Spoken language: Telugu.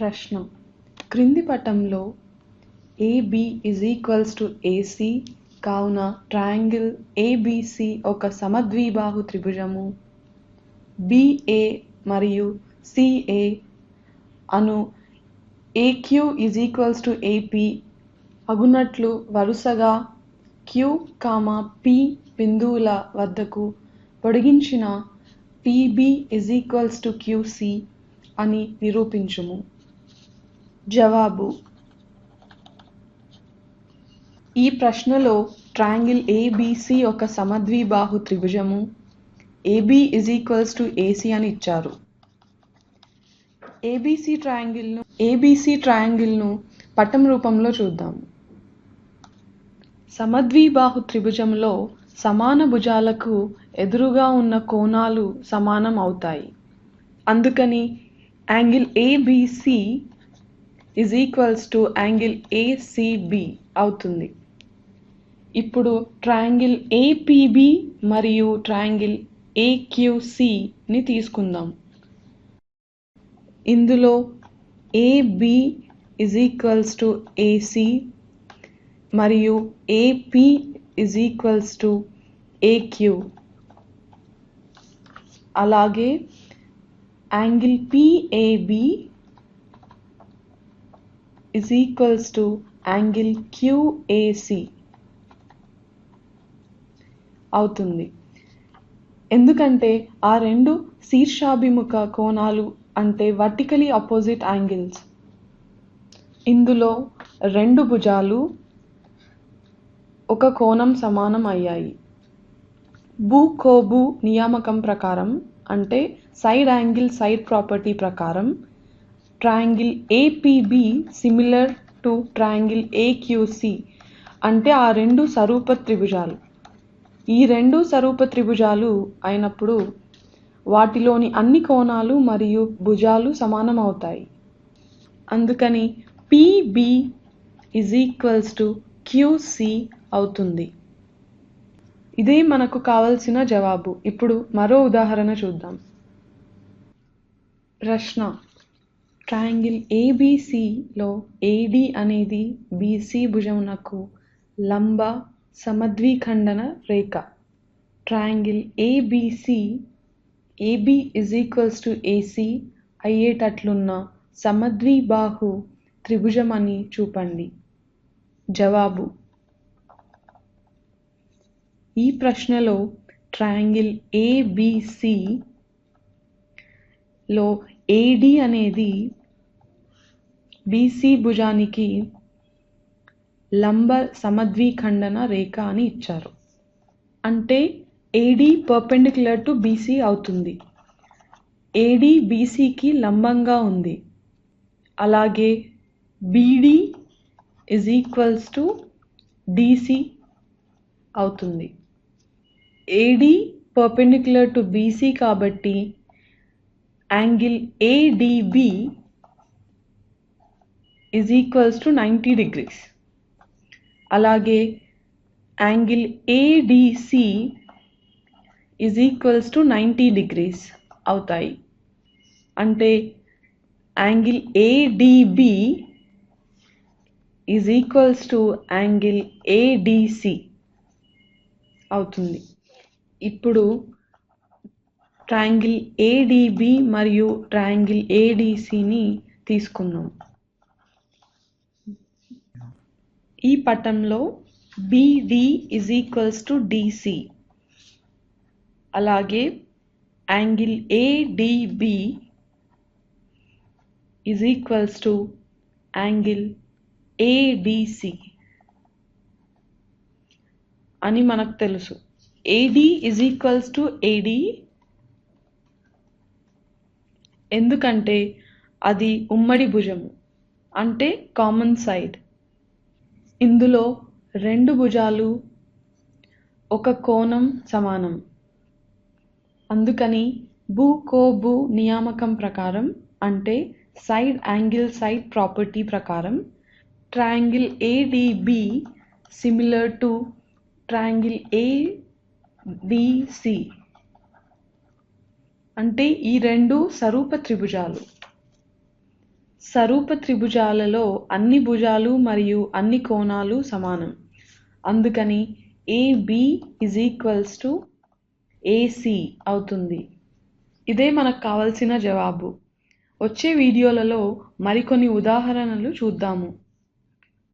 ప్రశ్న: క్రింది పటంలో AB = AC కావున ట్రయాంగిల్ ABC ఒక సమద్విబాహు త్రిభుజము. BA మరియు CA అను AQ = AP అగునట్లు వరుసగా Q, P బిందువుల వద్దకు పొడిగించిన PB = QC అని నిరూపించుము. జవాబు: ఈ ప్రశ్నలో ట్రయాంగిల్ ABC ఒక సమద్విబాహు త్రిభుజము. AB = AC అని ఇచ్చారు. ABC ట్రయాంగిల్ను పటం రూపంలో చూద్దాం. సమద్విబాహు త్రిభుజంలో సమాన భుజాలకు ఎదురుగా ఉన్న కోణాలు సమానం అవుతాయి. అందుకని యాంగిల్ ABC యాంగిల్ ACB అవుతుంది. ఇప్పుడు ట్రయాంగిల్ APB మరియు ట్రయాంగిల్ AQC ని తీసుకుందాం. ఇందులో AB AC మరియు AP AQ. అలాగే యాంగిల్ PAB యాంగిల్ QAC అవుతుంది. ఎందుకంటే ఆ రెండు శీర్షాభిముఖ కోణాలు అంటే వర్టికలీ ఆపోజిట్ యాంగిల్స్. ఇందులో రెండు భుజాలు ఒక కోణం సమానం అయ్యాయి. బు-కోబు నియామకం ప్రకారం అంటే సైడ్ యాంగిల్ సైడ్ ప్రాపర్టీ ప్రకారం triangle APB similar to triangle AQC అంటే ఆ రెండు సరూప త్రిభుజాలు. ఈ రెండు సరూప త్రిభుజాలు అయినప్పుడు వాటిలోని అన్ని కోణాలు మరియు భుజాలు సమానం అవుతాయి. అందుకని PB QC అవుతుంది. ఇదే మనకు కావలసిన జవాబు. ఇప్పుడు మరో ఉదాహరణ చూద్దాం. ప్రశ్న: ట్రయాంగిల్ ABCలో AD అనేది BC భుజమునకు లంబ సమద్విఖండన రేఖ. ట్రయాంగిల్ ABC AB AC అయ్యేటట్లున్న సమద్విబాహు త్రిభుజమని చూపండి. జవాబు: ఈ ప్రశ్నలో ట్రయాంగిల్ ABC లో AD అనేది BC భుజానికి లంబ సమద్విఖండన రేఖ అని ఇచ్చారు. అంటే AD పర్పెండిక్యులర్ టు BC అవుతుంది. AD BCకి లంబంగా ఉంది. అలాగే BD DC అవుతుంది. AD పర్పెండిక్యులర్ టు BC కాబట్టి యాంగిల్ ADB 90 degrees. అలాగే యాంగిల్ ADC 90 degrees అవుతాయి. అంటే యాంగిల్ ADB యాంగిల్ ADC అవుతుంది. ఇప్పుడు ట్రయాంగిల్ ADB మరియు ట్రయాంగిల్ ADCని తీసుకుందాం. ఈ పటంలో BD DC అలాగే యాంగిల్ ADB యాంగిల్ ADC అని మనకు తెలుసు. AD AD ఎందుకంటే అది ఉమ్మడి భుజము అంటే కామన్ సైడ్. ఇందులో రెండు భుజాలు ఒక కోణం సమానం. అందుకని బు-కోబు నియామకం ప్రకారం అంటే సైడ్ యాంగిల్ సైడ్ ప్రాపర్టీ ప్రకారం triangle ADB similar to triangle ABC అంటే ఈ రెండు సరూప త్రిభుజాలు. సరూప త్రిభుజాలలో అన్ని భుజాలు మరియు అన్ని కోణాలు సమానం. అందుకని AB = AC అవుతుంది. ఇదే మనకు కావలసిన జవాబు. వచ్చే వీడియోలలో మరికొన్ని ఉదాహరణలు చూద్దాము.